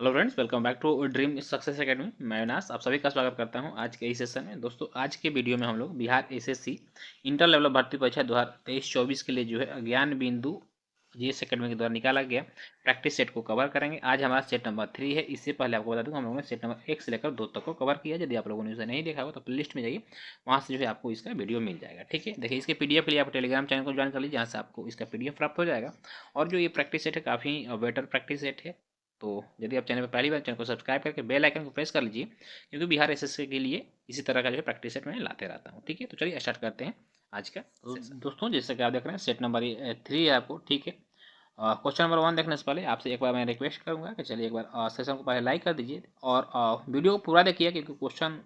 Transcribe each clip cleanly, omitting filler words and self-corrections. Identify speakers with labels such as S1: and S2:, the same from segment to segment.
S1: Hello friends, welcome back to Dream Success Academy. मैं विनाश आप सभी का स्वागत करता हूं आज के इस सेशन में। दोस्तों, आज के वीडियो में हम लोग बिहार एसएससी इंटर लेवल भर्ती परीक्षा 2023-24 के लिए जो है ज्ञान बिंदु जीएस एकेडमी के द्वारा निकाला गया प्रैक्टिस सेट को कवर करेंगे। आज हमारा सेट नंबर 3 है। इससे पहले आपको बता दूं हम लोगों ने सेट नंबर 1 से लेकर 2 तक को कवर किया। यदि आप लोगों ने उसे नहीं देखा हो तो प्लेलिस्ट में जाइए, वहाँ से जो है आपको इसका वीडियो मिल जाएगा। ठीक है, देखिए इसके पीडीएफ के लिए आप टेलीग्राम चैनल को ज्वाइन कर लीजिए, जहाँ से आपको इसका पीडीएफ प्राप्त हो जाएगा। और जो ये प्रैक्टिस सेट है काफ़ी बेटर प्रैक्टिस सेट है। तो यदि आप चैनल पर पहली बार, चैनल को सब्सक्राइब करके बेल आइकन को प्रेस कर लीजिए, क्योंकि बिहार एसएससी के लिए इसी तरह का जो है प्रैक्टिस सेट मैं लाते रहता हूँ। ठीक है, तो चलिए स्टार्ट करते हैं आज का। तो दोस्तों, जैसे कि आप देख रहे हैं सेट नंबर 3 है आपको। ठीक है, क्वेश्चन नंबर 1 देखने से पहले आपसे एक बार मैं रिक्वेस्ट करूँगा कि चलिए एक बार सेशन को पहले लाइक कर दीजिए और वीडियो को पूरा देखिए, क्योंकि क्वेश्चन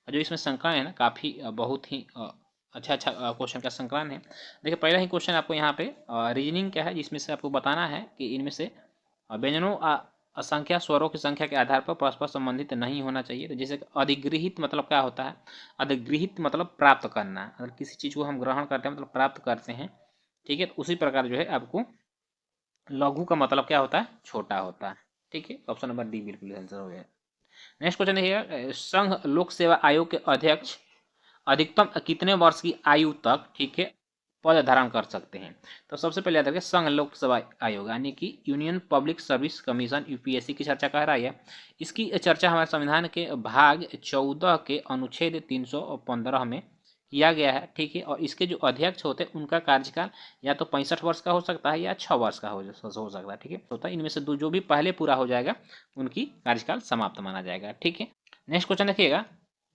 S1: जो इसमें संकलन है ना काफ़ी बहुत ही अच्छा क्वेश्चन का संकलन है। देखिए पहला ही क्वेश्चन आपको यहाँ पे रीजनिंग क्या है, जिसमें से आपको बताना है कि इनमें से व्यंजनों असंख्या स्वरों की संख्या के आधार पर परस्पर संबंधित नहीं होना चाहिए। तो जैसे अधिगृहित मतलब क्या होता है? अधिगृहित मतलब प्राप्त करना। अगर किसी चीज़ को हम ग्रहण करते हैं मतलब प्राप्त करते हैं, ठीक है, तो उसी प्रकार जो है आपको लघु का मतलब क्या होता है? छोटा होता है। ठीक है, ऑप्शन नंबर डी बिल्कुल आंसर हो गया। नेक्स्ट क्वेश्चन देखिएगा, संघ लोक सेवा आयोग के अध्यक्ष अधिकतम कितने वर्ष की आयु तक, ठीक है, पद धारण कर सकते हैं? तो सबसे पहले याद रखिए संघ लोक सेवा आयोग यानी कि union public service commission UPSC की चर्चा कर रहा है। इसकी चर्चा हमारे संविधान के भाग 14 के अनुच्छेद 315 में किया गया है। ठीक है, और इसके जो अध्यक्ष होते हैं उनका कार्यकाल या तो 65 वर्ष का हो सकता है या 6 वर्ष का हो सकता है। ठीक है, होता है इनमें से जो भी पहले पूरा हो जाएगा उनकी कार्यकाल समाप्त माना जाएगा। ठीक है, नेक्स्ट क्वेश्चन देखिएगा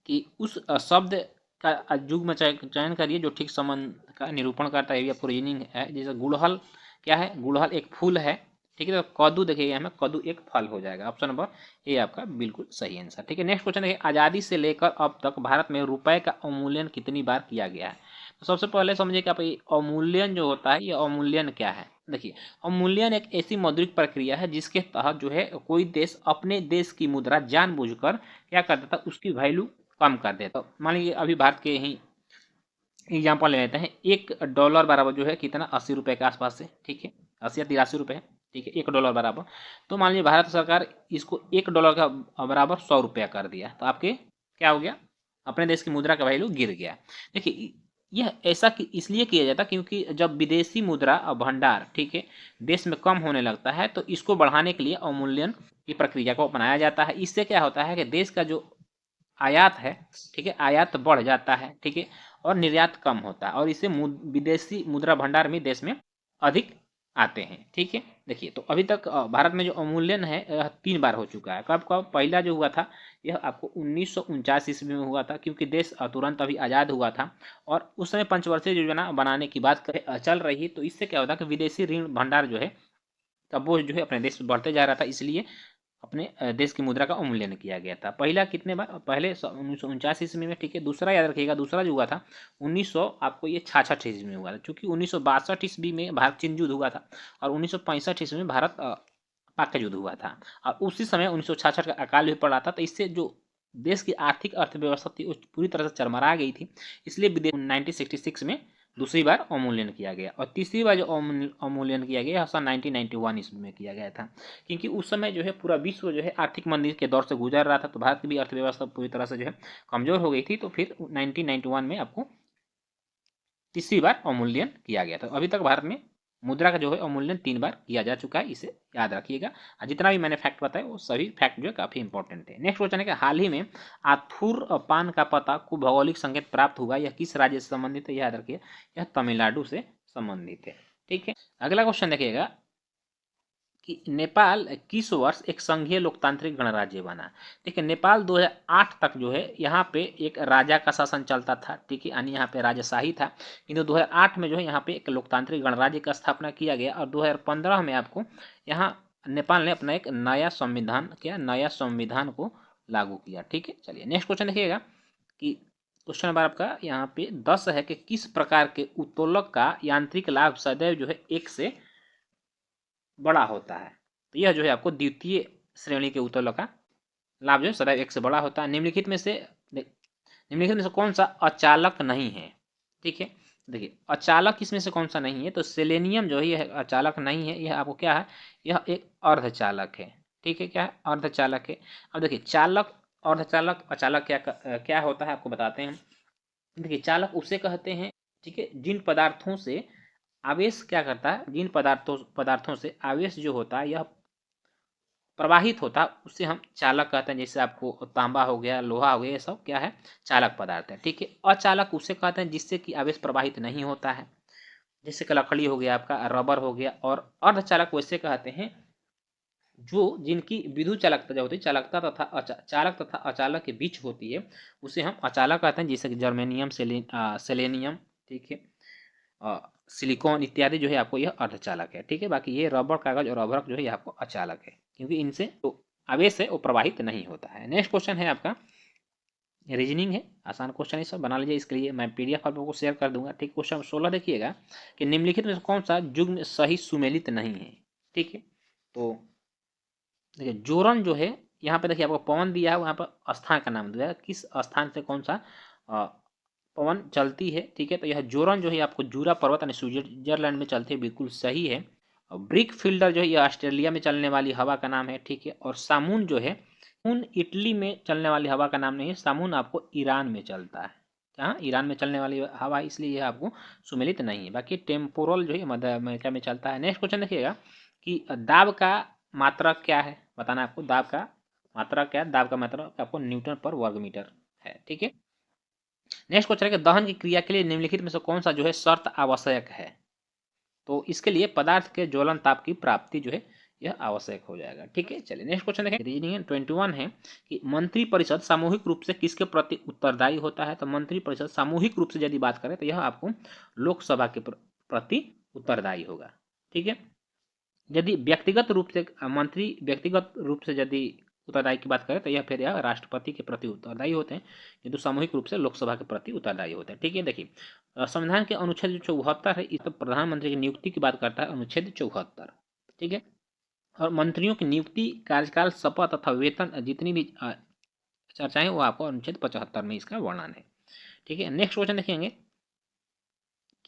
S1: कि उस शब्द का युग्म चयन करिए जो ठीक संबंध का निरूपण करता है। ये आपको रीजनिंग है। जैसे गुड़हल क्या है? गुड़हल एक फूल है। ठीक है, तो कद्दू देखिएगा हमें, कद्दू एक फल हो जाएगा। ऑप्शन नंबर ए आपका बिल्कुल सही आंसर। ठीक है, नेक्स्ट क्वेश्चन देखिए, आज़ादी से लेकर अब तक भारत में रुपए का अवमूल्यन कितनी बार किया गया है? तो सबसे पहले समझिए कि आप ये अवमूल्यन जो होता है, ये अवमूल्यन क्या है? देखिए, अवमूल्यन एक ऐसी मौद्रिक प्रक्रिया है जिसके तहत जो है कोई देश अपने देश की मुद्रा जानबूझकर क्या कर देता है, उसकी वैल्यू कम कर देता। मान लीजिए अभी भारत के ही एग्जाम्पल ले लेते हैं। $1 बराबर जो है कितना? 80 रुपये के आसपास से। ठीक है, 80 या 83 रुपये। ठीक है, $1 बराबर। तो मान लीजिए भारत सरकार इसको $1 का बराबर 100 रुपया कर दिया, तो आपके क्या हो गया? अपने देश की मुद्रा का वैल्यू गिर गया। देखिए, यह ऐसा कि इसलिए किया जाता क्योंकि जब विदेशी मुद्रा भंडार, ठीक है, देश में कम होने लगता है तो इसको बढ़ाने के लिए अवमूल्यन की प्रक्रिया को अपनाया जाता है। इससे क्या होता है कि देश का जो आयात है, ठीक है, आयात बढ़ जाता है। ठीक है, और निर्यात कम होता है और इससे विदेशी मुद्रा भंडार में देश में अधिक आते हैं। ठीक है, देखिए तो अभी तक भारत में जो अवमूल्यन है 3 बार हो चुका है। कब कब? पहला जो हुआ था यह आपको 1949 ईस्वी में हुआ था, क्योंकि देश तुरंत अभी आज़ाद हुआ था और उस समय पंचवर्षीय योजना बनाने की बात चल रही। तो इससे क्या होता है कि विदेशी ऋण भंडार जो है तब वो जो है अपने देश में बढ़ते जा रहा था, इसलिए अपने देश की मुद्रा का अवमूल्यन किया गया था। पहला कितने बार? पहले 1949 ईस्वी में। ठीक है, दूसरा याद रखिएगा, दूसरा जो हुआ था 1900 आपको ये 66 ईस्वी में हुआ था, क्योंकि 1962 ईस्वी में भारत चीन युद्ध हुआ था और 1965 ईस्वी में भारत पाक का युद्ध हुआ था और उसी समय 1966 का अकाल भी पड़ा था। तो इससे जो देश की आर्थिक अर्थव्यवस्था थी वो पूरी तरह से चरमरा गई थी, इसलिए विदेश 1966 में दूसरी बार अवमूल्यन किया गया और तीसरी बार जो अवमूल्यन किया गया सन 1991 ईस्वी में किया गया था, क्योंकि उस समय जो है पूरा विश्व जो है आर्थिक मंदी के दौर से गुजर रहा था। तो भारत की भी अर्थव्यवस्था पूरी तरह से जो है कमजोर हो गई थी। तो फिर 1991 में आपको तीसरी बार अवमूल्यन किया गया था। अभी तक भारत में मुद्रा का जो है अवमूल्यन 3 बार किया जा चुका है, इसे याद रखिएगा। जितना भी मैंने फैक्ट बताया वो सभी फैक्ट जो है काफ़ी इंपॉर्टेंट है। नेक्स्ट क्वेश्चन है कि हाल ही में आथुर पान का पता को भौगोलिक संकेत प्राप्त हुआ, यह किस राज्य से संबंधित है? याद रखिए, यह तमिलनाडु से संबंधित है। ठीक है, अगला क्वेश्चन देखिएगा कि नेपाल किस वर्ष एक संघीय लोकतांत्रिक गणराज्य बना? देखिए, नेपाल 2008 तक जो है यहाँ पे एक राजा का शासन चलता था। ठीक है, यानी यहाँ पे राजशाही था, किंतु 2008 में जो है यहाँ पे एक लोकतांत्रिक गणराज्य का स्थापना किया गया और 2015 में आपको यहाँ नेपाल ने अपना एक नया संविधान को लागू किया। ठीक है, चलिए नेक्स्ट क्वेश्चन देखिएगा कि क्वेश्चन नंबर आपका यहाँ पे 10 है कि किस प्रकार के उत्तोलक का यांत्रिक लाभ सदैव जो है 1 से बड़ा होता है? तो यह जो है आपको द्वितीय श्रेणी के उत्तोलक का लाभ जो है सदैव 1 से बड़ा होता है। निम्नलिखित में से कौन सा अचालक नहीं है? ठीक है, देखिए अचालक इसमें से कौन सा नहीं है? तो सेलेनियम जो है यह अचालक नहीं है, यह आपको क्या है? यह एक अर्धचालक है। ठीक है, क्या है, अर्धचालक है। अब देखिए चालक, अर्धचालक, अचालक क्या होता है आपको बताते हैं। देखिए चालक उसे कहते हैं, ठीक है, जिन पदार्थों से आवेश क्या करता है, जिन पदार्थों से आवेश जो होता है यह प्रवाहित होता है, उससे हम चालक कहते हैं। जैसे आपको तांबा हो गया, लोहा हो गया, ये सब क्या है, चालक पदार्थ है। ठीक है, अचालक उसे कहते हैं जिससे कि आवेश प्रवाहित नहीं होता है, जैसे कि लकड़ी हो गया आपका, रबर हो गया। और अर्धचालक वैसे कहते हैं जो जिनकी विद्युत चालकता जो होती है, चालकता तथा चालक तथा अचालक के बीच होती है, उसे हम अचालक कहते हैं। जैसे कि जर्मेनियम, सेलेनियम, ठीक है, सिलिकॉन इत्यादि जो है आपको यह अर्धचालक है। ठीक है, बाकी ये रबर, कागज और अभ्रक जो है ये आपको अचालक है, क्योंकि इनसे तो आवेश है वो प्रवाहित नहीं होता है। नेक्स्ट क्वेश्चन है आपका, रीजनिंग है, आसान क्वेश्चन है, सब बना लीजिए। इसके लिए मैं पीडीएफ आपको शेयर कर दूंगा। ठीक, क्वेश्चन 16 देखिएगा कि निम्नलिखित में से कौन सा युग्म सही सुमेलित नहीं है। ठीक है, तो देखिए जोरन जो है, यहाँ पे देखिए आपको पवन दिया है, वहाँ पर स्थान का नाम दिया है, किस स्थान से कौन सा पवन चलती है। ठीक है, तो यह जोरन जो है आपको जूरा पर्वत यानी स्विट्जरलैंड में चलती है, बिल्कुल सही है। और ब्रिक फिल्डर जो है यह ऑस्ट्रेलिया में चलने वाली हवा का नाम है। ठीक है, और सामून जो है, सामून इटली में चलने वाली हवा का नाम नहीं है, सामून आपको ईरान में चलता है। कहाँ, ईरान में चलने वाली हवा, इसलिए यह आपको सुमेलित नहीं है। बाकी टेम्पोरल जो है मध्य अमेरिका में चलता है। नेक्स्ट क्वेश्चन देखिएगा कि दाब का मात्रक क्या है, बताना है आपको। दाब का मात्रक क्या है, दाब का मात्रक आपको न्यूटन पर वर्ग मीटर है। ठीक है, नेक्स्ट क्वेश्चन है कि दहन की क्रिया के लिए निम्नलिखित में से कौन सा जो है शर्त आवश्यक है। तो इसके लिए पदार्थ के ज्वलन ताप की प्राप्ति जो है यह आवश्यक हो जाएगा। ठीक है, चलिए नेक्स्ट क्वेश्चन देखें। रीजनिंग 21 है कि मंत्रिपरिषद सामूहिक रूप से किसके प्रति उत्तरदायी होता है। तो मंत्रिपरिषद सामूहिक रूप से यदि बात करें तो यह आपको लोकसभा के प्रति उत्तरदायी होगा। ठीक है, यदि व्यक्तिगत रूप से मंत्री व्यक्तिगत रूप से यदि उत्तरदायी की बात करें तो यह फिर यह राष्ट्रपति के प्रति उत्तरदायी होते हैं, किंतु सामूहिक रूप से लोकसभा के प्रति उत्तरदायी होते हैं। ठीक है, देखिए संविधान के अनुच्छेद जो 74 है, इस पर प्रधानमंत्री की नियुक्ति की बात करता है, अनुच्छेद 74। ठीक है, और मंत्रियों की नियुक्ति, कार्यकाल, शपथ तथा वेतन जितनी भी चर्चाएं वो आपको अनुच्छेद 75 में इसका वर्णन है। ठीक है, नेक्स्ट क्वेश्चन देखेंगे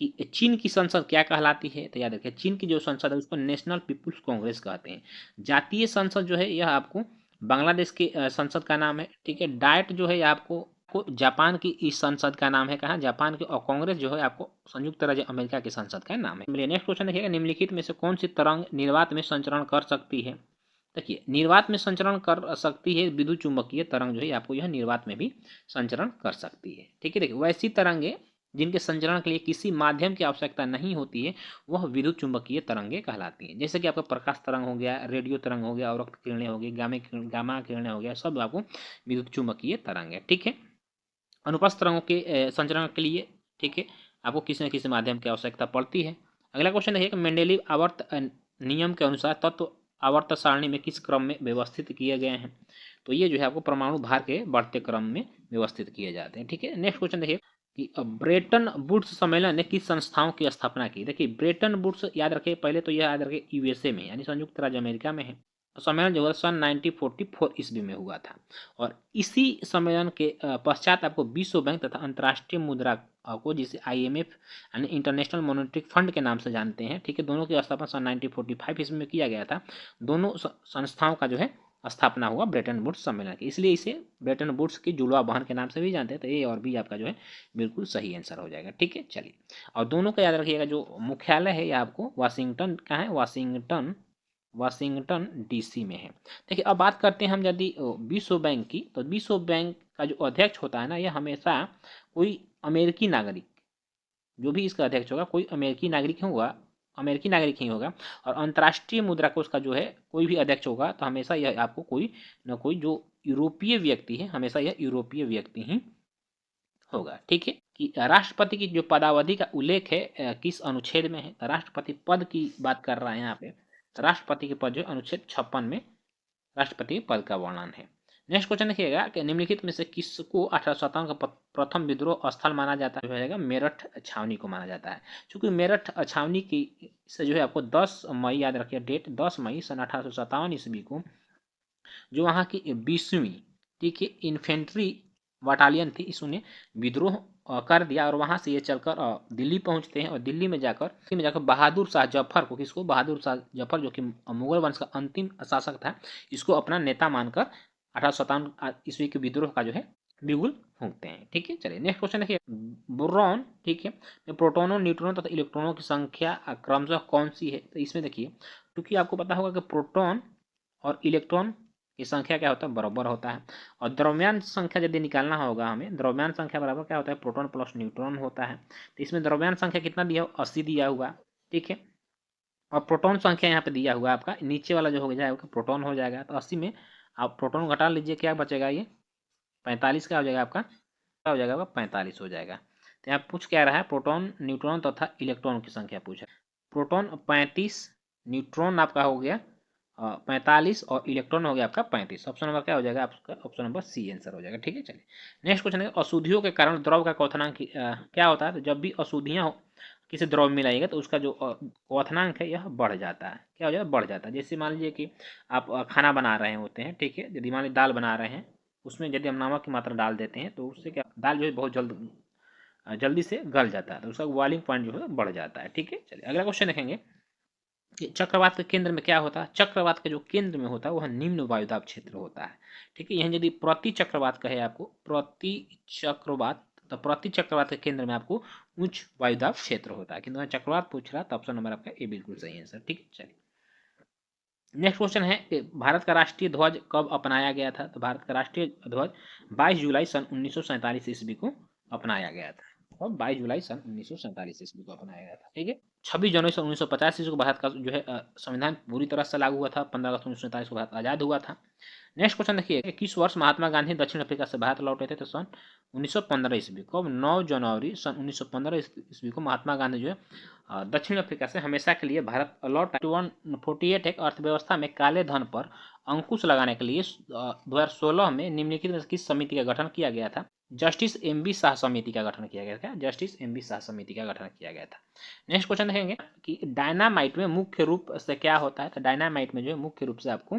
S1: कि चीन की संसद क्या कहलाती है। तो याद रखिए चीन की जो संसद है उसको नेशनल पीपुल्स कांग्रेस कहते हैं। जातीय संसद जो है यह आपको बांग्लादेश के संसद का नाम है। ठीक है, डाइट जो है आपको जापान की इस संसद का नाम है, कहाँ, जापान के। और कांग्रेस जो है आपको संयुक्त राज्य अमेरिका की संसद का नाम है। नेक्स्ट क्वेश्चन देखिएगा, निम्नलिखित में से कौन सी तरंग निर्वात में संचरण कर सकती है। देखिए निर्वात में संचरण कर सकती है विद्युत चुंबकीय तरंग जो है आपको यह निर्वात में भी संचरण कर सकती है। ठीक है, देखिए वैसी तरंगे जिनके संचरण के लिए किसी माध्यम की आवश्यकता नहीं होती है वह विद्युत चुंबकीय तरंगे कहलाती हैं। जैसे कि आपका प्रकाश तरंग हो गया, रेडियो तरंग हो गया, अवरक्त किरणें हो गई, गामा किरणें हो गया, सब आपको विद्युत चुंबकीय तरंग है। ठीक है, अनुप्रस्थ तरंगों के संचरण के लिए, ठीक है, आपको किसी न किसी माध्यम की आवश्यकता पड़ती है। अगला क्वेश्चन देखिए कि मेंडेलीव आवर्त नियम के अनुसार तत्व आवर्त सारणी में किस क्रम में व्यवस्थित किए गए हैं। तो ये जो है आपको परमाणु भार के बढ़ते क्रम में व्यवस्थित किए जाते हैं। ठीक है, नेक्स्ट क्वेश्चन देखिए कि ब्रेटन वुड्स सम्मेलन ने किस संस्थाओं की स्थापना की। देखिए ब्रेटन वुड्स याद रखिए, पहले तो यह याद रखिए यूएसए में यानी संयुक्त राज्य अमेरिका में है। सम्मेलन जो है सन 1944 ईस्वी में हुआ था। और इसी सम्मेलन के पश्चात आपको विश्व बैंक तथा अंतर्राष्ट्रीय मुद्रा को, जिसे आईएमएफ यानी इंटरनेशनल मॉनेटरी फंड के नाम से जानते हैं, ठीक है, दोनों की स्थापना सन 1945 ईस्वी में किया गया था। दोनों संस्थाओं का जो है स्थापना हुआ ब्रेटन वुड्स सम्मेलन की, इसलिए इसे ब्रेटन वुड्स की जुड़वा बहन के नाम से भी जानते हैं। तो ये और भी आपका जो है बिल्कुल सही आंसर हो जाएगा। ठीक है, चलिए, और दोनों का याद रखिएगा जो मुख्यालय है ये आपको वाशिंगटन का है, वाशिंगटन डीसी में है। देखिए अब बात करते हैं हम यदि विश्व बैंक की, तो विश्व बैंक का जो अध्यक्ष होता है ना, यह हमेशा कोई अमेरिकी नागरिक, जो भी इसका अध्यक्ष होगा कोई अमेरिकी नागरिक ही होगा। और अंतर्राष्ट्रीय मुद्रा कोष का जो है कोई भी अध्यक्ष होगा तो हमेशा यह आपको कोई न कोई जो यूरोपीय व्यक्ति है, हमेशा यह यूरोपीय व्यक्ति ही होगा। ठीक है, कि राष्ट्रपति की जो पदावधि का उल्लेख है किस अनुच्छेद में है। तो राष्ट्रपति पद की बात कर रहा है यहाँ पे, तो राष्ट्रपति के पद जो अनुच्छेद 56 में राष्ट्रपति पद का वर्णन है। नेक्स्ट क्वेश्चन देखिएगा कि निम्नलिखित में से किसको 1857 का प्रथम विद्रोह स्थल माना जाता है। मेरठ छावनी को माना जाता है, क्योंकि मेरठ छावनी की से जो है आपको 10 मई, याद रखिए डेट, 10 मई सन 1857 ईस्वी को जो वहाँ की 20वीं, ठीक है, इन्फेंट्री बटालियन थी, इसने विद्रोह कर दिया और वहाँ से ये चलकर दिल्ली पहुँचते हैं और दिल्ली में जाकर बहादुर शाह जफर को, किसको, बहादुर शाह जफर जो कि मुगल वंश का अंतिम शासक था, इसको अपना नेता मानकर 1857 ईस्वी के विद्रोह का जो है बिगुल फूंकते हैं। ठीक है, चलिए नेक्स्ट क्वेश्चन देखिए, बोरॉन, ठीक है, में प्रोटोनों, न्यूट्रॉनों तथा इलेक्ट्रॉनों की संख्या क्रमशः कौन सी है? तो इसमें देखिए, क्योंकि आपको पता होगा कि प्रोटॉन और इलेक्ट्रॉन की संख्या क्या होता है, बराबर होता है। और द्रव्यमान संख्या यदि निकालना होगा हमें, द्रव्यमान संख्या बराबर क्या होता है, प्रोटॉन प्लस न्यूट्रॉन होता है। तो इसमें द्रव्यमान संख्या कितना दिया हो, 80 दिया हुआ। ठीक है, और प्रोटॉन संख्या यहाँ पे दिया हुआ आपका, नीचे वाला जो हो जाएगा प्रोटॉन हो जाएगा। तो 80 में आप प्रोटॉन घटा लीजिए, क्या बचेगा, ये 45 का हो जाएगा आपका, क्या हो जाएगा, 45 हो जाएगा। तो यहाँ पूछ क्या रहा है, प्रोटॉन, न्यूट्रॉन तथा इलेक्ट्रॉन की संख्या पूछा। प्रोटॉन 35, न्यूट्रॉन आपका हो गया 45 और इलेक्ट्रॉन हो गया आपका 35। ऑप्शन नंबर क्या हो जाएगा आपका, ऑप्शन नंबर सी आंसर हो जाएगा। ठीक है, चलिए नेक्स्ट क्वेश्चन है, अशुद्धियों के कारण द्रव का क्वथनांक क्या होता है? तो जब भी अशुद्धियाँ किसी द्रव में मिलाइएगा तो उसका जो क्वथनांक है यह बढ़ जाता है। क्या हो जाएगा, बढ़ जाता है। जैसे मान लीजिए कि आप खाना बना रहे होते हैं, ठीक है, यदि मान लीजिए दाल बना रहे हैं, उसमें यदि हम नमक की मात्रा डाल देते हैं तो उससे क्या, दाल जो है बहुत जल्दी से गल जाता है, तो उसका बॉइलिंग पॉइंट जो है बढ़ जाता है। ठीक है, चलिए अगला क्वेश्चन देखेंगे कि चक्रवात के केंद्र में क्या होता है? चक्रवात के जो केंद्र में होता है वह निम्न वायुदाब क्षेत्र होता है। ठीक है, यह यदि प्रति चक्रवात कहे आपको, प्रति चक्रवात, तो प्रति चक्रवात के केंद्र में आपको उच्च वायुदाब क्षेत्र होता है। किंतु चक्रवात पूछ रहा तो ऑप्शन नंबर आपका ए बिल्कुल सही आंसर। ठीक है, चलिए नेक्स्ट क्वेश्चन है कि भारत का राष्ट्रीय ध्वज कब अपनाया गया था? तो भारत का राष्ट्रीय ध्वज 22 जुलाई सन 1947 ईस्वी को अपनाया गया था। और 22 जुलाई सन 1947 ईस्वी को अपनाया गया था। ठीक है, 26 जनवरी सन 1950 ईस्वी को भारत का जो है संविधान पूरी तरह से लागू हुआ था। 15 अगस्त 1947 को भारत आज़ाद हुआ था। नेक्स्ट क्वेश्चन देखिए, किस वर्ष महात्मा गांधी दक्षिण अफ्रीका से भारत लौटे थे? तो सन 1915 ईस्वी को। 9 जनवरी सन 1915 ईस्वी को महात्मा गांधी जो है दक्षिण अफ्रीका से हमेशा के लिए भारत लौट 148 एक अर्थव्यवस्था में काले धन पर अंकुश लगाने के लिए 2016 में निम्नलिखित में किस समिति का गठन किया गया था? Justice MB. शाह समिति का गठन किया गया था। Justice MB. शाह समिति का गठन किया गया था। नेक्स्ट क्वेश्चन देखेंगे कि डायनामाइट में मुख्य रूप से क्या होता है? तो डायनामाइट में जो है मुख्य रूप से आपको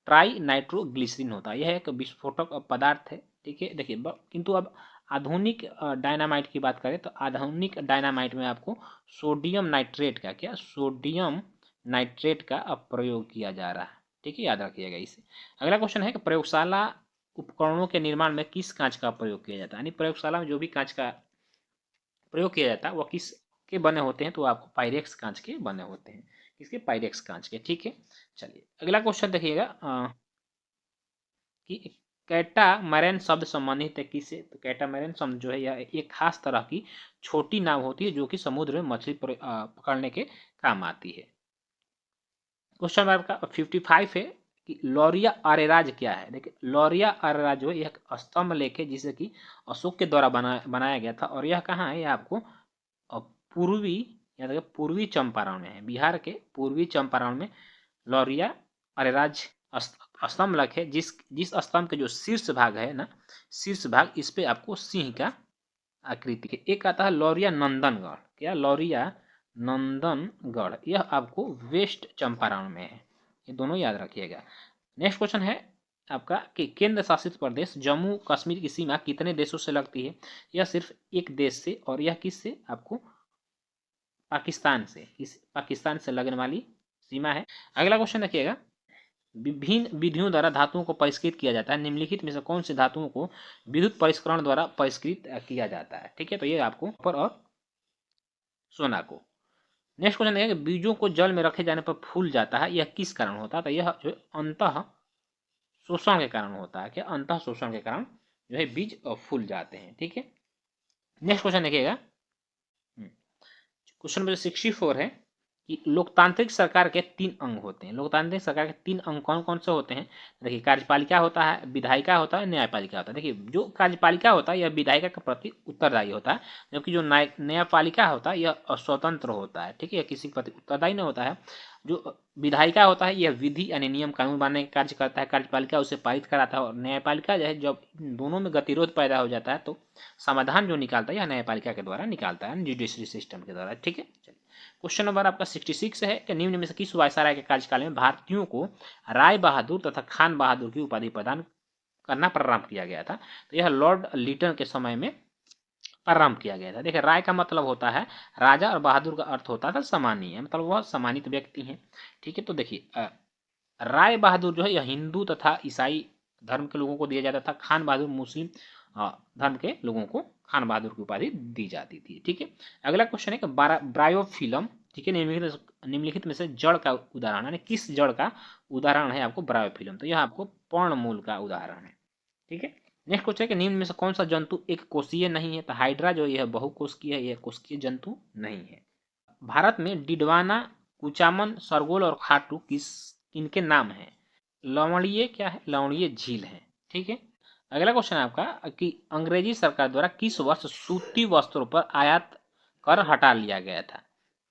S1: ट्राई नाइट्रोग्लिसरीन होता है। यह एक विस्फोटक पदार्थ है। ठीक है, देखिए किंतु अब आधुनिक डायनामाइट की बात करें तो आधुनिक डायनामाइट में आपको सोडियम नाइट्रेट का, क्या, सोडियम नाइट्रेट का अब प्रयोग किया जा रहा है। ठीक है, याद रखिएगा इसे। अगला क्वेश्चन है कि प्रयोगशाला उपकरणों के निर्माण में किस कांच का प्रयोग किया जाता है? यानी प्रयोगशाला में जो भी कांच का प्रयोग किया जाता है वह किस के बने होते हैं? तो आपको पायरेक्स कांच के बने होते हैं। किसके? पायरेक्स कांच के। ठीक है, चलिए अगला क्वेश्चन देखिएगा कि कैटामैरान शब्द संबंधित है किससे? तो कैटामैरान शब्द जो है यह एक खास तरह की छोटी नाव होती है जो कि समुद्र में मछली पकड़ने के काम आती है। क्वेश्चन नंबर आपका 55 है कि लौरिया अरेराज क्या है? देखिए लौरिया अरेराज जो है यह स्तंभ लेख है जिसे कि अशोक के द्वारा बनाया गया था। और यह कहाँ है? यह आपको पूर्वी, या देखिए पूर्वी चंपारण में है। बिहार के पूर्वी चंपारण में लौरिया अरेराज स्तंभ लेख है। जिस स्तंभ के जो शीर्ष भाग है ना, शीर्ष भाग, इस पे आपको सिंह का आकृति है। एक आता है लौरिया नंदनगढ़। क्या? लौरिया नंदनगढ़, यह आपको वेस्ट चंपारण में है। ये दोनों याद रखिएगा। नेक्स्ट क्वेश्चन है आपका कि केंद्र शासित प्रदेश जम्मू कश्मीर की सीमा कितने देशों से लगती है? यह सिर्फ एक देश से, और यह किस से? आपको पाकिस्तान से। इस पाकिस्तान से लगने वाली सीमा है। अगला क्वेश्चन देखिएगा, विभिन्न विधियों द्वारा धातुओं को परिष्कृत किया जाता है। निम्नलिखित में से कौन से धातुओं को विद्युत परिष्करण द्वारा परिष्कृत किया जाता है? ठीक है, तो ये आपको कॉपर और सोना को। नेक्स्ट क्वेश्चन है कि बीजों को जल में रखे जाने पर फूल जाता है, यह किस कारण होता है? तो यह जो अंतः शोषण के कारण होता है। क्या? अंतः शोषण के कारण जो है बीज फूल जाते हैं। ठीक है, नेक्स्ट क्वेश्चन देखिएगा, क्वेश्चन नंबर 64 है कि लोकतांत्रिक सरकार के 3 अंग होते हैं। लोकतांत्रिक सरकार के 3 अंग कौन कौन से होते हैं? देखिए कार्यपालिका होता है, विधायिका होता है, न्यायपालिका होता है। देखिए जो कार्यपालिका होता है यह विधायिका के प्रति उत्तरदायी होता है, जबकि जो न्यायपालिका होता है यह स्वतंत्र होता है। ठीक है, किसी के प्रति उत्तरदायी नहीं होता है। जो विधायिका होता है यह विधि यानी नियम कानून बनाने का कार्य करता है, कार्यपालिका उसे पारित कराता है। और न्यायपालिका जो है जब दोनों में गतिरोध पैदा हो जाता है तो समाधान जो निकालता है यह न्यायपालिका के द्वारा निकालता है, जुडिशरी सिस्टम के द्वारा। ठीक है, क्वेश्चन नंबर आपका 66 है कि निम्न में से किस वायसराय के कार्यकाल में भारतीयों को राय बहादुर तथा खान बहादुर की उपाधि प्रदान करना प्रारंभ किया गया था? तो यह लॉर्ड लिटन के समय में प्रारंभ किया गया था। देखिए राय का मतलब होता है राजा और बहादुर का अर्थ होता था सम्मानीय, मतलब वह सम्मानित व्यक्ति हैं। ठीक है, तो देखिए राय बहादुर जो है यह हिंदू तथा ईसाई धर्म के लोगों को दिया जाता था। खान बहादुर मुस्लिम धर्म के लोगों को खान बहादुर की उपाधि दी जाती थी। ठीक है, अगला क्वेश्चन है कि ब्रायोफिल्म, ठीक है, निम्नलिखित में से जड़ का उदाहरण, यानी किस जड़ का उदाहरण है आपको ब्रायोफिल्म, तो यह आपको पर्णमूल का उदाहरण है। ठीक है, नेक्स्ट क्वेश्चन है कि निम्न में से कौन सा जंतु एक कोषीय नहीं है, तो हाइड्रा जो यह बहुकोषीय है, यह कोषीय जंतु नहीं है। भारत में डिडवाना, कुचामन, सरगोल और खाटू इनके नाम हैं। लवणीय क्या है, लवणीय झील है। ठीक है, अगला क्वेश्चन है आपका कि अंग्रेजी सरकार द्वारा किस वर्ष सूती वस्त्रों पर आयात कर हटा लिया गया था,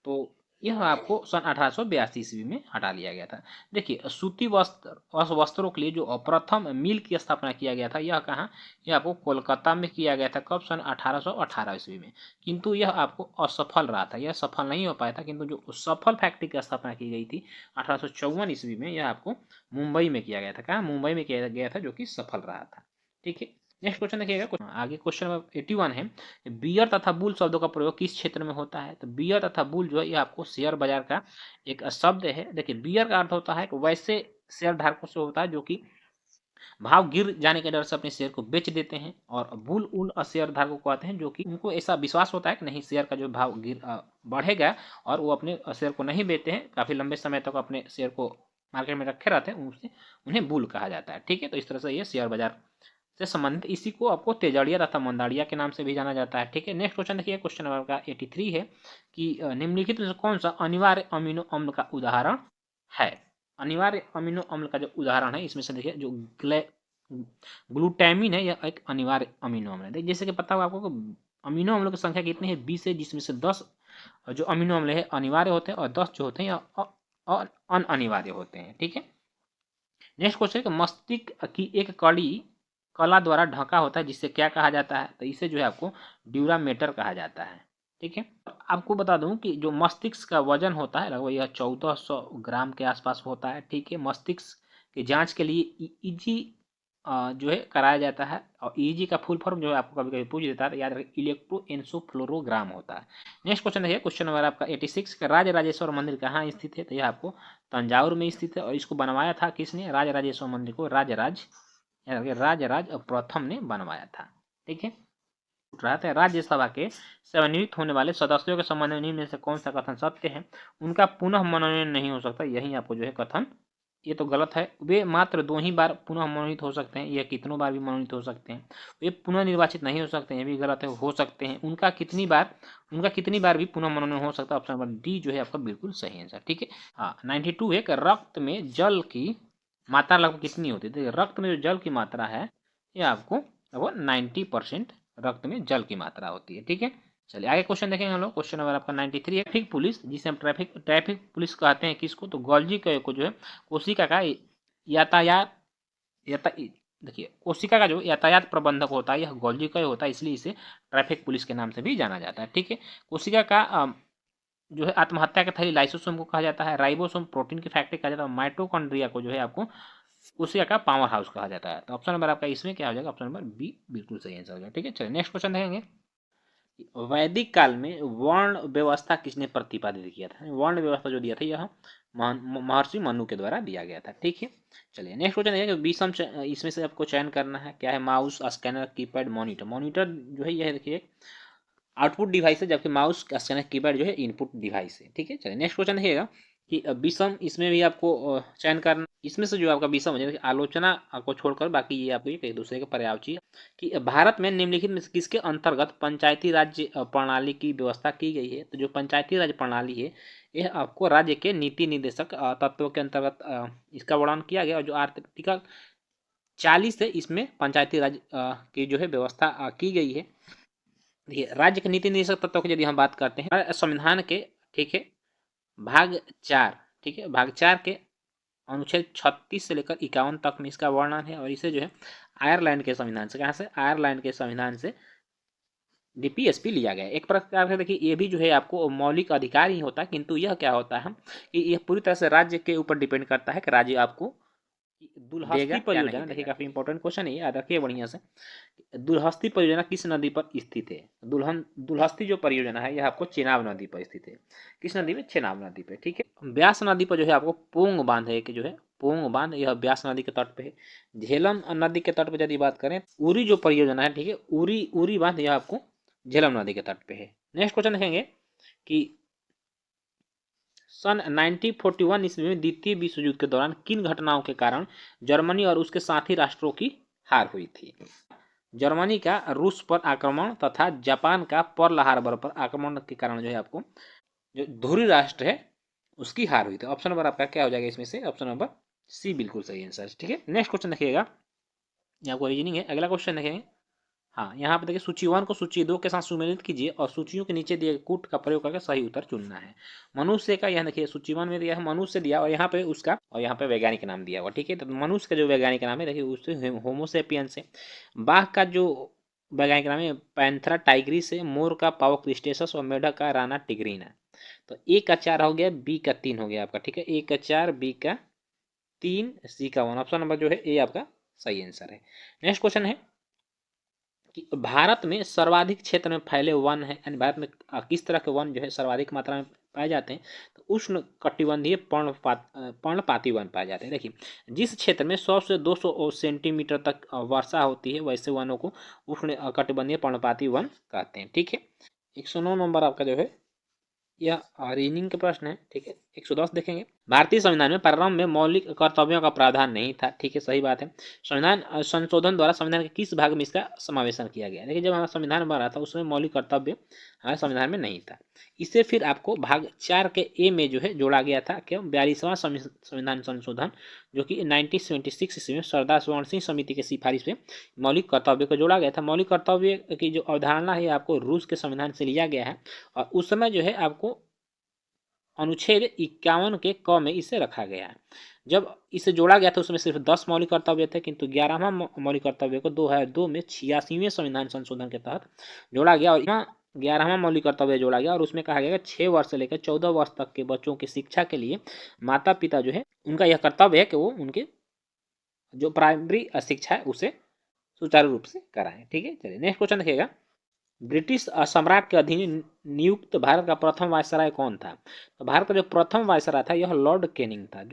S1: तो यह आपको सन 1882 ईस्वी में हटा लिया गया था। देखिए सूती वस्त्रों के लिए जो प्रथम मिल की स्थापना किया गया था, यह कहाँ, यह आपको कोलकाता में किया गया था। कब, सन 1818 ईस्वी में। किंतु यह आपको असफल रहा था, यह सफल नहीं हो पाया था। किंतु जो सफल फैक्ट्री की स्थापना की गई थी 1854 ईस्वी में, यह आपको मुंबई में किया गया था। कहाँ, मुंबई में किया गया था, जो कि सफल रहा था। ठीक है, नेक्स्ट क्वेश्चन देखिएगा, आगे क्वेश्चन नंबर 81 है, बियर तथा बुल शब्दों का प्रयोग किस क्षेत्र में होता है, तो बियर तथा बुल जो है ये आपको शेयर बाजार का एक शब्द है। देखिए बियर का अर्थ होता है कि वैसे शेयर धारकों से होता है जो कि भाव गिर जाने के डर से अपने शेयर को बेच देते हैं, और बुल उन शेयर धारकों को आते हैं जो कि उनको ऐसा विश्वास होता है कि नहीं शेयर का जो भाव बढ़ेगा, और वो अपने शेयर को नहीं बेचते हैं, काफी लंबे समय तक अपने शेयर को मार्केट में रखे रहते हैं, उनसे उन्हें बुल कहा जाता है। ठीक है, तो इस तरह से ये शेयर बाजार से संबंधित, इसी को आपको तेजड़िया तथा मंदाड़िया के नाम से भी जाना जाता है। ठीक है, नेक्स्ट क्वेश्चन देखिए, क्वेश्चन नंबर का 83 है कि निम्नलिखित में से कौन सा अनिवार्य अमीनो अम्ल का उदाहरण है। अनिवार्य अमीनो अम्ल का जो उदाहरण है इसमें से देखिए जो ग्लूटामिन है, यह एक अनिवार्य अमीनो अम्ल है। जैसे कि पता होगा आपको अमीनो अम्लों की संख्या कितनी है, 20 है, जिसमें से 10 जो अमीनो अम्ल है अनिवार्य होते हैं, और 10 जो होते हैं और अन अनिवार्य होते हैं। ठीक है, नेक्स्ट क्वेश्चन है, मस्तिष्क की एक कड़ी कला द्वारा ढका होता है जिससे क्या कहा जाता है, तो इसे जो है आपको ड्यूरामेटर कहा जाता है। ठीक है, आपको बता दूं कि जो मस्तिष्क का वजन होता है लगभग यह 1400 ग्राम के आसपास होता है। ठीक है, मस्तिष्क की जांच के लिए ईजी जो है कराया जाता है, और ईजी का फुल फॉर्म जो है आपको कभी कभी पूछ देता है, तो याद रखिए इलेक्ट्रोएन्सेफेलोग्राम होता है। नेक्स्ट क्वेश्चन देखिए, क्वेश्चन नंबर आपका 86 का राज राजेश्वर मंदिर कहाँ स्थित है, तो यह आपको तंजावुर में स्थित है, और इसको बनवाया था किसने, राज राजेश्वर मंदिर को राजराज प्रथम ने बनवाया था। ठीक है, रहा था राज्यसभा के सेवानिवृत्त होने वाले सदस्यों के संबंध में निम्न में से कौन सा कथन सत्य है, उनका पुनः मनोनयन नहीं हो सकता, यही आपको जो है कथन, ये तो गलत है। वे मात्र 2 ही बार पुनः मनोनीत हो सकते हैं, या कितनों बार भी मनोनीत हो सकते हैं। वे पुनः निर्वाचित नहीं हो सकते हैं, ये भी गलत है, हो सकते हैं। उनका कितनी बार भी पुनः मनोनयन हो सकता है, ऑप्शन नंबर डी जो है आपका बिल्कुल सही आंसर। ठीक है, हाँ 92 है कि रक्त में जल की मात्रा लगभग कितनी होती है, देखिए रक्त में जो जल की मात्रा है ये आपको लगभग 90% रक्त में जल की मात्रा होती है। ठीक है, चलिए आगे क्वेश्चन देखेंगे हम लोग, क्वेश्चन नंबर आपका 93 है, ट्रैफिक पुलिस जिसे हम ट्रैफिक पुलिस कहते हैं किसको, तो गॉल्जी को जो है कोशिका का यातायात देखिए कोशिका का जो यातायात प्रबंधक होता है यह गॉल्जी का होता है, इसलिए इसे ट्रैफिक पुलिस के नाम से भी जाना जाता है। ठीक है, कोशिका का जो है आत्महत्या के थैली लाइसोसोम को कहा जाता है, राइबोसोम प्रोटीन की फैक्ट्री कहा जाता है, माइटोकॉन्ड्रिया को जो है आपको कोशिका का पावर हाउस कहा जाता है। तो ऑप्शन नंबर आपका इसमें क्या हो जाएगा, ऑप्शन नंबर बी बिल्कुल सही आंसर हो जाएगा। ठीक है, चलिए नेक्स्ट क्वेश्चन देखेंगे, वैदिक काल में वर्ण व्यवस्था किसने प्रतिपादित किया था, वर्ण व्यवस्था जो दिया था यह महर्षि मनु के द्वारा दिया गया था। ठीक है, चलिए नेक्स्ट क्वेश्चन है विषम, इसमें से आपको चयन करना है, क्या है, mouse, scanner, keypad, monitor. Monitor जो है यह देखिए आउटपुट डिवाइस है, जबकि माउस स्कैनर कीपैड जो है इनपुट डिवाइस है। ठीक है, चलिए नेक्स्ट क्वेश्चन देखिएगा कि विषम, इसमें भी आपको चयन करना, इसमें से जो आपका विषम है आलोचना को छोड़कर बाकी ये आपको एक दूसरे के पर्यायवाची है कि भारत में निम्नलिखित में किसके अंतर्गत पंचायती राज्य प्रणाली की व्यवस्था की गई है, तो जो पंचायती राज प्रणाली है यह आपको राज्य के नीति निर्देशक तत्वों के अंतर्गत इसका वर्णन किया गया, और जो आर्टिकल 40 है इसमें पंचायती राज की जो है व्यवस्था की गई है। देखिए राज्य के नीति निर्देशक तत्वों की यदि हम बात करते हैं संविधान के, ठीक है, भाग 4, ठीक है, भाग 4 के अनुच्छेद 36 से लेकर 51 तक में इसका वर्णन है, और इसे जो है आयरलैंड के संविधान से, कहाँ से, आयरलैंड के संविधान से डीपीएसपी लिया गया। एक प्रकार से देखिए ये भी जो है आपको मौलिक अधिकार ही होता है, किंतु यह क्या होता है कि यह पूरी तरह से राज्य के ऊपर डिपेंड करता है कि राज्य आपको दुल्हस्ती परियोजना, देखिए काफी इंपॉर्टेंट क्वेश्चन है, याद रखिए बढ़िया से। दुल्हस्ती परियोजना किस नदी पर स्थित है? दुल्हस्ती जो परियोजना है यह आपको चेनाब नदी पर स्थित है। किस नदी में? चेनाब नदी पे, ठीक है। ब्यास नदी पर जो है आपको पोंग बांध है, कि जो है पोंग बांध, यह ब्यास नदी के तट पे है। झेलम नदी के तट पे यदि बात करें, उरी जो परियोजना है, ठीक है, उरी बांध यह आपको झेलम नदी के तट पे है। नेक्स्ट क्वेश्चन देखेंगे कि सन 1941 ईस्वी में द्वितीय विश्व युद्ध के दौरान किन घटनाओं के कारण जर्मनी और उसके साथी राष्ट्रों की हार हुई थी? जर्मनी का रूस पर आक्रमण तथा जापान का पर्ल हार्बर पर आक्रमण के कारण जो है आपको जो धुरी राष्ट्र है उसकी हार हुई थी। ऑप्शन नंबर आपका क्या हो जाएगा इसमें से? ऑप्शन नंबर सी बिल्कुल सही आंसर, ठीक है। नेक्स्ट क्वेश्चन देखिएगा, ये आपको रीजनिंग है। अगला क्वेश्चन देखेंगे, हाँ यहाँ पे देखिए सूची 1 को सूची 2 के साथ सुमेलित कीजिए और सूचियों के नीचे दिए कूट का प्रयोग करके सही उत्तर चुनना है। मनुष्य का, यह देखिए सूची 1 में दिया है मनुष्य दिया, और यहाँ पे उसका, और यहाँ पे वैज्ञानिक नाम दिया हुआ, ठीक है। तो मनुष्य का जो वैज्ञानिक नाम है देखिए उससे होमोसेपियंस है। बाघ का जो वैज्ञानिक नाम है पैंथरा टाइग्रिस है। मोर का पावो क्रिस्टेसस और मेढक का राना टिग्रीना। तो ए का 4 हो गया, बी का 3 हो गया आपका, ठीक है। ए का 4, बी का 3, सी का 1। ऑप्शन नंबर जो है ए आपका सही आंसर है। नेक्स्ट क्वेश्चन है कि भारत में सर्वाधिक क्षेत्र में फैले वन है, यानी भारत में किस तरह के वन जो है सर्वाधिक मात्रा में पाए जाते हैं? तो उष्ण कटिबंधीय पर्णपाती वन पाए जाते हैं। देखिए जिस क्षेत्र में 100 से 200 सेंटीमीटर तक वर्षा होती है वैसे वनों को उष्ण कटिबंधीय पर्णपाती वन कहते हैं, ठीक है। 109 नंबर आपका जो है यह रीजनिंग के प्रश्न है, ठीक है। 110 देखेंगे, भारतीय संविधान में प्रारंभ में मौलिक कर्तव्यों का प्रावधान नहीं था, ठीक है, सही बात है। संविधान संशोधन द्वारा संविधान के किस भाग में इसका समावेशन किया गया? देखिए जब हमारा संविधान बना था उसमें मौलिक कर्तव्य हमारे संविधान में नहीं था। इसे फिर आपको भाग 4 के ए में जो है जोड़ा गया था, क्यों? 42वां संविधान संशोधन, जो कि 1976 ईस्वी में सरदार स्वर्ण सिंह समिति की सिफारिश पे मौलिक कर्तव्य को जोड़ा गया था। मौलिक कर्तव्य की जो अवधारणा है आपको रूस के संविधान से लिया गया है, और उस समय जो है आपको अनुच्छेद 51 के क में इसे रखा गया है। जब इसे जोड़ा गया था उसमें सिर्फ 10 मौलिक कर्तव्य थे, किंतु 11वां मौलिक कर्तव्य को 2002 में 86वें संविधान संशोधन के तहत जोड़ा गया, और 11वां मौलिक कर्तव्य जोड़ा गया, और उसमें कहा गया 6 वर्ष से लेकर 14 वर्ष तक के बच्चों की शिक्षा के लिए माता पिता जो है उनका यह कर्तव्य है कि वो उनके जो प्राइमरी शिक्षा है उसे सुचारू रूप से कराएं, ठीक है। चलिए नेक्स्ट क्वेश्चन देखिएगा, ब्रिटिश सम्राट के अधीन नियुक्त भारत का प्रथम वायसराय कौन था? तो भारत का जो प्रथम वायसराय था यह लॉर्ड कैनिंग था।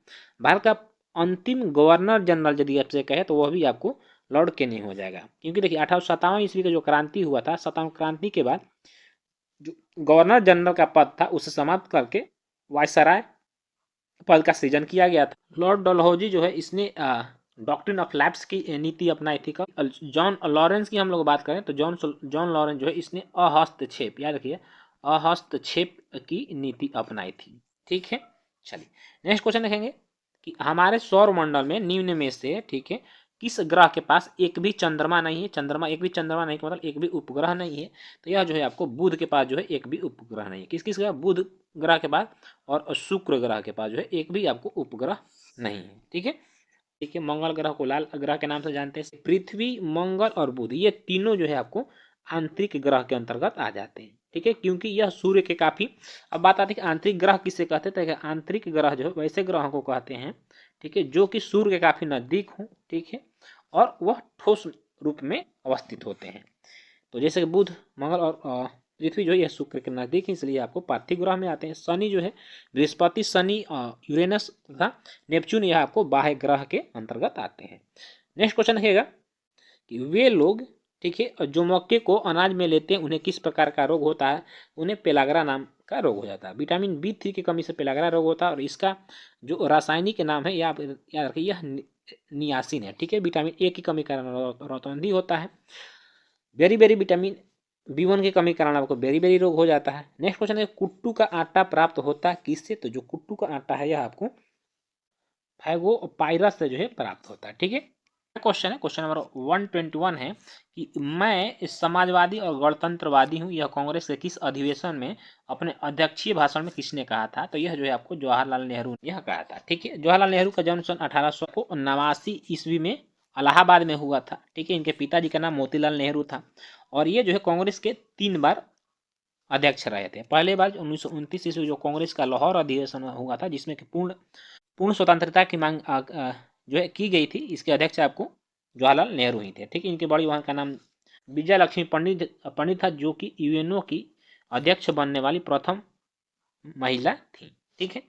S1: भारत का अंतिम गवर्नर जनरल यदि आपसे कहे तो वह भी आपको लॉर्ड कैनिंग हो जाएगा, क्योंकि देखिए 1857 ईस्वी का जो क्रांति हुआ था, 57 क्रांति के बाद जो गवर्नर जनरल का पद था उसे समाप्त करके वायसराय पद का सृजन किया गया था। लॉर्ड डलहौजी जो है इसने डॉक्ट्रिन ऑफ लैप्स की नीति अपनाई थी। जॉन लॉरेंस की हम लोग बात करें तो जॉन लॉरेंस जो है इसने अहस्तक्षेप, याद रखिए, अहस्तक्षेप की नीति अपनाई थी, ठीक है। चलिए नेक्स्ट क्वेश्चन देखेंगे कि हमारे सौर मंडल में निम्न में से, ठीक है, किस ग्रह के पास एक भी चंद्रमा नहीं है? चंद्रमा, एक भी चंद्रमा नहीं का मतलब एक भी उपग्रह नहीं है। तो यह जो है आपको बुध के पास जो है एक भी उपग्रह नहीं है। किस किस का? बुध ग्रह के पास और शुक्र ग्रह के पास जो है एक भी आपको उपग्रह नहीं है, ठीक है। देखिए मंगल ग्रह को लाल ग्रह के नाम से जानते हैं। पृथ्वी, मंगल और बुध ये तीनों जो है आपको आंतरिक ग्रह के अंतर्गत आ जाते हैं, ठीक है, क्योंकि यह सूर्य के काफी, अब बात आती है कि आंतरिक ग्रह किसे कहते हैं? तो आंतरिक ग्रह जो है वैसे ग्रहों को कहते हैं, ठीक है, जो कि सूर्य के काफी नजदीक हो, ठीक है, और वह ठोस रूप में अवस्थित होते हैं। तो जैसे कि बुध, मंगल और पृथ्वी जो है यह शुक्र के नजदीक है, इसलिए आपको पार्थिव ग्रह में आते हैं। शनि जो है, बृहस्पति, शनि, यूरेनस तथा नेपच्यून यह आपको बाह्य ग्रह के अंतर्गत आते हैं। नेक्स्ट क्वेश्चन रहेगा कि वे लोग, ठीक है, जो मक्के को अनाज में लेते हैं उन्हें किस प्रकार का रोग होता है? उन्हें पेलाग्रा नाम का रोग हो जाता है। विटामिन B3 की कमी से पेलाग्रा रोग होता है, और इसका जो रासायनिक नाम है याद रखिए, यह नियासिन है, ठीक है। विटामिन A की कमी कारण रतौंधी होता है। बेरी बेरी विटामिन B1 की कमी कारण आपको बेरी बेरी रोग हो जाता है। नेक्स्ट क्वेश्चन है, कुट्टू का आटा प्राप्त होता है किससे? तो जो कुट्टू का आटा है यह आपको फाइगोपाइरस से जो है प्राप्त होता है, ठीक है। क्वेश्चन है, क्वेश्चन नंबर 121 है कि मैं समाजवादी और गणतंत्रवादी हूँ, यह कांग्रेस के किस अधिवेशन में अपने अध्यक्षीय भाषण में किसने कहा था? तो यह जो है आपको जवाहरलाल नेहरू ने यह कहा था, ठीक है। जवाहरलाल नेहरू का जन्म सन 1889 ईस्वी में इलाहाबाद में हुआ था, ठीक है। इनके पिताजी का नाम मोतीलाल नेहरू था, और ये जो है कांग्रेस के 3 बार अध्यक्ष रहे थे। पहले बार 1929 ईस्वी जो कांग्रेस का लाहौर अधिवेशन हुआ था, जिसमें कि पूर्ण स्वतंत्रता की मांग जो है की गई थी, इसके अध्यक्ष आपको जवाहरलाल नेहरू ही थे। ठीक है, इनके बड़ी बहन का नाम विजया लक्ष्मी पंडित था, जो कि यूएनओ की अध्यक्ष बनने वाली प्रथम महिला थी। ठीक है,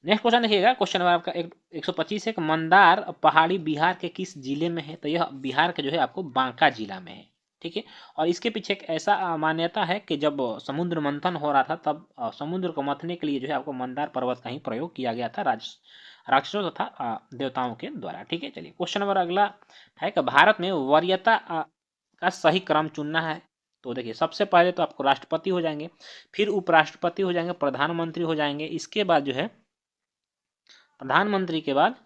S1: नेक्स्ट क्वेश्चन देखिएगा, क्वेश्चन नंबर आपका 125 है कि मंदार पहाड़ी बिहार के किस जिले में है? तो यह बिहार के जो है आपको बांका जिला में है। ठीक है, और इसके पीछे एक ऐसा मान्यता है कि जब समुद्र मंथन हो रहा था तब समुद्र को मथने के लिए जो है आपको मंदार पर्वत का ही प्रयोग किया गया था राक्षसों तथा देवताओं के द्वारा। ठीक है, चलिए क्वेश्चन नंबर अगला है कि भारत में वरीयता का सही क्रम चुनना है। तो देखिए, सबसे पहले तो आपको राष्ट्रपति हो जाएंगे, फिर उपराष्ट्रपति हो जाएंगे, प्रधानमंत्री हो जाएंगे, इसके बाद जो है प्रधानमंत्री के बाद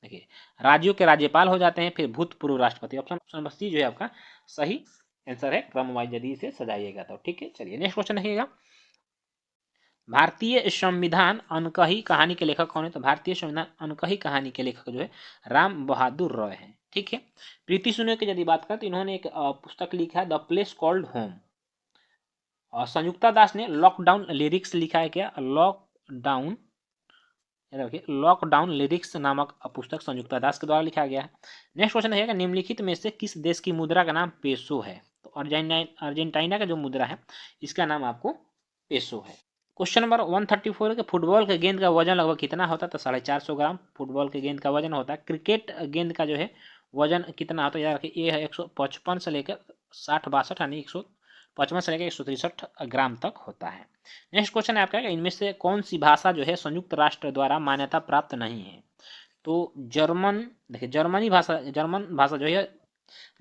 S1: देखिए राज्यों के राज्यपाल हो जाते हैं, फिर भूतपूर्व राष्ट्रपति। ऑप्शन नंबर सी जो है आपका सही आंसर है, क्रम वाइज यदि इसे सजाइएगा तो। ठीक है, चलिए नेक्स्ट क्वेश्चन देखिएगा, भारतीय संविधान अनकही कहानी के लेखक कौन है? तो भारतीय संविधान अनकही कहानी के लेखक जो है राम बहादुर रॉय हैं। ठीक है, प्रीति सुनोय की यदि बात करें तो इन्होंने एक पुस्तक लिखा है द प्लेस कॉल्ड होम, और संयुक्ता दास ने लॉकडाउन लिरिक्स लिखा है। क्या? लॉकडाउन लिरिक्स नामक पुस्तक संयुक्ता दास के द्वारा लिखा गया है। नेक्स्ट क्वेश्चन है, निम्नलिखित में से किस देश की मुद्रा का नाम पेसो है? तो अर्जेंटीना का जो मुद्रा है इसका नाम आपको पेसो है। क्वेश्चन नंबर 134 है, फुटबॉल के गेंद का वजन लगभग कितना होता है? तो 450 ग्राम फुटबॉल के गेंद का वजन होता है। क्रिकेट गेंद का जो है वजन कितना होता है? याद रखिए, ये है 155 से लेकर 60-62 यानी 155 से लेकर 163 ग्राम तक होता है। नेक्स्ट क्वेश्चन है आपका, इनमें से कौन सी भाषा जो है संयुक्त राष्ट्र द्वारा मान्यता प्राप्त नहीं है? तो जर्मन, देखिए जर्मन भाषा जो है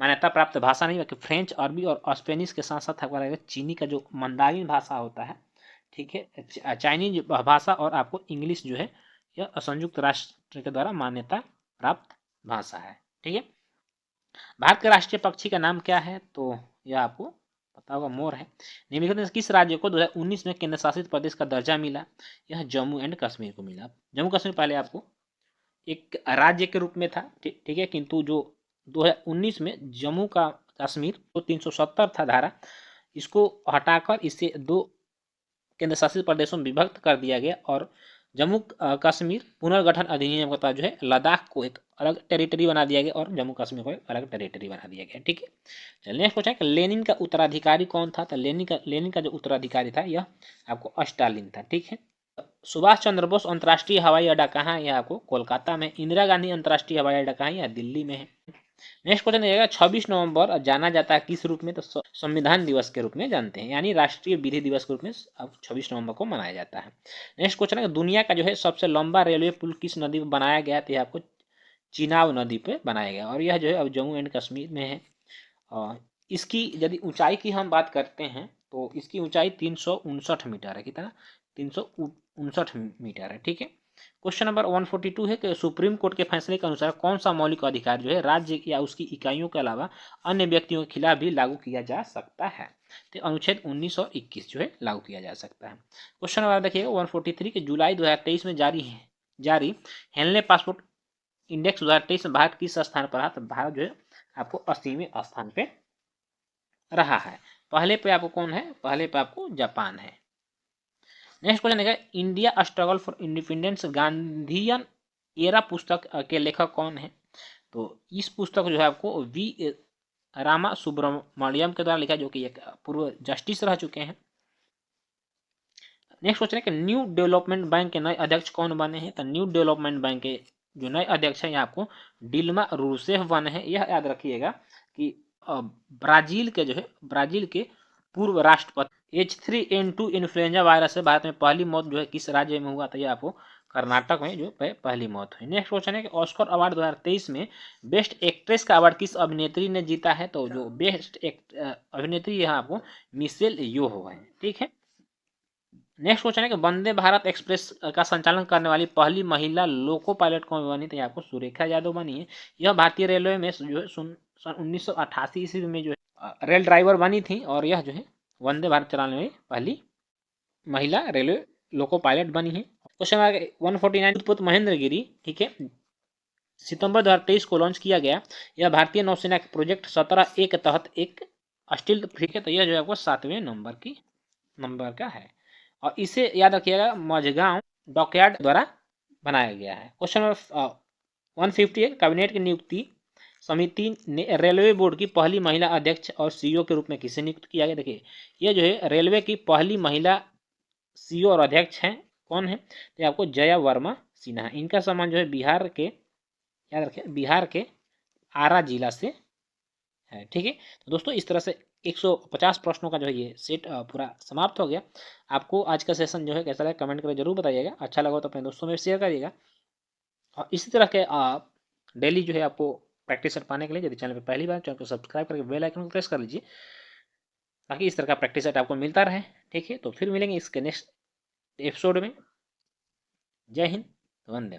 S1: मान्यता प्राप्त भाषा नहीं, बल्कि फ्रेंच, अरबी और स्पेनिश के साथ साथ आपका चीनी का जो मंदारिन भाषा होता है, ठीक है, चाइनीज भाषा और आपको इंग्लिश जो है यह संयुक्त राष्ट्र के द्वारा मान्यता प्राप्त भाषा है। ठीक है, भारत के राष्ट्रीय पक्षी का नाम क्या है? तो यह आपको पता होगा, मोर है। निम्नलिखित में किस राज्य को 2019 में केंद्र शासित प्रदेश का दर्जा मिला? यह जम्मू एंड कश्मीर को मिला। जम्मू कश्मीर पहले आपको एक राज्य के रूप में था, ठीक है, किंतु जो 2019 में जम्मू का कश्मीर तो 370 था धारा, इसको हटाकर इसे 2 केंद्र शासित प्रदेशों में विभक्त कर दिया गया, और जम्मू कश्मीर पुनर्गठन अधिनियम के तहत जो है लद्दाख को एक अलग टेरिटरी बना दिया गया और जम्मू कश्मीर को एक अलग टेरिटरी बना दिया गया। ठीक है, चलिए नेक्स्ट क्वेश्चन है, लेनिन का उत्तराधिकारी कौन था? तो लेनिन का जो उत्तराधिकारी था यह आपको स्टालिन था। ठीक है, सुभाष चंद्र बोस अंतर्राष्ट्रीय हवाई अड्डा कहाँ है? यह आपको कोलकाता में। इंदिरा गांधी अंतर्राष्ट्रीय हवाई अड्डा कहाँ है? यह दिल्ली में है। नेक्स्ट क्वेश्चन रहेगा, 26 नवंबर जाना जाता है किस रूप में? तो संविधान दिवस के रूप में जानते हैं, यानी राष्ट्रीय विधि दिवस के रूप में अब 26 नवंबर को मनाया जाता है। नेक्स्ट क्वेश्चन है, दुनिया का जो है सबसे लंबा रेलवे पुल किस नदी पर बनाया गया? तो यह आपको चिनाब नदी पे बनाया गया, और यह जो है अब जम्मू एंड कश्मीर में है। और इसकी यदि ऊंचाई की हम बात करते हैं तो इसकी ऊंचाई 359 मीटर है। कितना? 359 मीटर है। ठीक है, क्वेश्चन नंबर 142 है कि सुप्रीम कोर्ट के फैसले के अनुसार कौन सा मौलिक अधिकार जो है राज्य या उसकी इकाइयों के अलावा अन्य व्यक्तियों के खिलाफ भी लागू किया जा सकता है? तो अनुच्छेद 19 और 21 जो है लागू किया जा सकता है। क्वेश्चन नंबर देखिएगा 143 के जुलाई 2023 में जारी हेनले पासपोर्ट इंडेक्स 2023 में भारत किस स्थान पर रहा? तो भारत जो है आपको 80वें स्थान पे रहा है। पहले पे आपको कौन है? पहले पे आपको जापान है। नेक्स्ट क्वेश्चन है, India struggle for independence Gandhian era पुस्तक के लेखक कौन है? तो इस पुस्तक जो है आपको वी रामा सुब्रमण्यम के द्वारा लिखा, जो कि एक पूर्व जस्टिस रह चुके हैं। नेक्स्ट क्वेश्चन है कि न्यू डेवलपमेंट बैंक के नए अध्यक्ष कौन बने हैं? तो न्यू डेवलपमेंट बैंक के जो नए अध्यक्ष हैं आपको डिल्मा रूसेफ बने हैं। यह याद रखिएगा कि ब्राजील के पूर्व राष्ट्रपति H3N2 इन्फ्लुएंजा वायरस से भारत में पहली मौत जो है किस राज्य में हुआ था? यह आपको कर्नाटक में जो पहली मौत हुई। नेक्स्ट क्वेश्चन है कि ऑस्कर अवार्ड 2023 में बेस्ट एक्ट्रेस का अवार्ड किस अभिनेत्री ने जीता है? तो जो बेस्ट अभिनेत्री है आपको मिशेल यो है। ठीक है, नेक्स्ट क्वेश्चन है कि वंदे भारत एक्सप्रेस का संचालन करने वाली पहली महिला लोको पायलट कौन बनी? तो आपको सुरेखा यादव बनी है। यह भारतीय रेलवे में जो है सन 1988 ईस्वी में जो है रेल ड्राइवर बनी थी, और यह जो है वंदे भारत चलाने वाली पहली महिला रेलवे लोको पायलट बनी है। क्वेश्चन नंबर 149 भूतपूर्व महेंद्र गिरी, ठीक है, सितंबर 2023 को लॉन्च किया गया। यह भारतीय नौसेना के प्रोजेक्ट 17A के तहत एक स्टील फ्रिगेट है। तो यह जो है आपको 7वें नंबर का है, और इसे याद रखिएगा मझगांव डॉकयार्ड द्वारा बनाया गया है। क्वेश्चन नंबर 150 है, कैबिनेट की नियुक्ति समिति ने रेलवे बोर्ड की पहली महिला अध्यक्ष और सीईओ के रूप में किसे नियुक्त किया गया। देखिए ये जो है रेलवे की पहली महिला सीईओ और अध्यक्ष हैं, कौन है, तो आपको जया वर्मा सिन्हा है। इनका सम्मान जो है बिहार के, याद रखें, बिहार के आरा जिला से है। ठीक है, तो दोस्तों इस तरह से 150 प्रश्नों का जो है ये सेट पूरा समाप्त हो गया। आपको आज का सेशन जो है कैसा लगा कमेंट करके जरूर बताइएगा। अच्छा लगा तो अपने दोस्तों में शेयर करिएगा। और इसी तरह के आप डेली जो है आपको प्रैक्टिस सेट पाने के लिए यदि चैनल पर पहली बार, चैनल को सब्सक्राइब करके बेल आइकन को प्रेस कर लीजिए, ताकि इस तरह का प्रैक्टिस सेट आपको मिलता रहे। ठीक है, तो फिर मिलेंगे इसके नेक्स्ट एपिसोड में। जय हिंद, वंदे मातरम।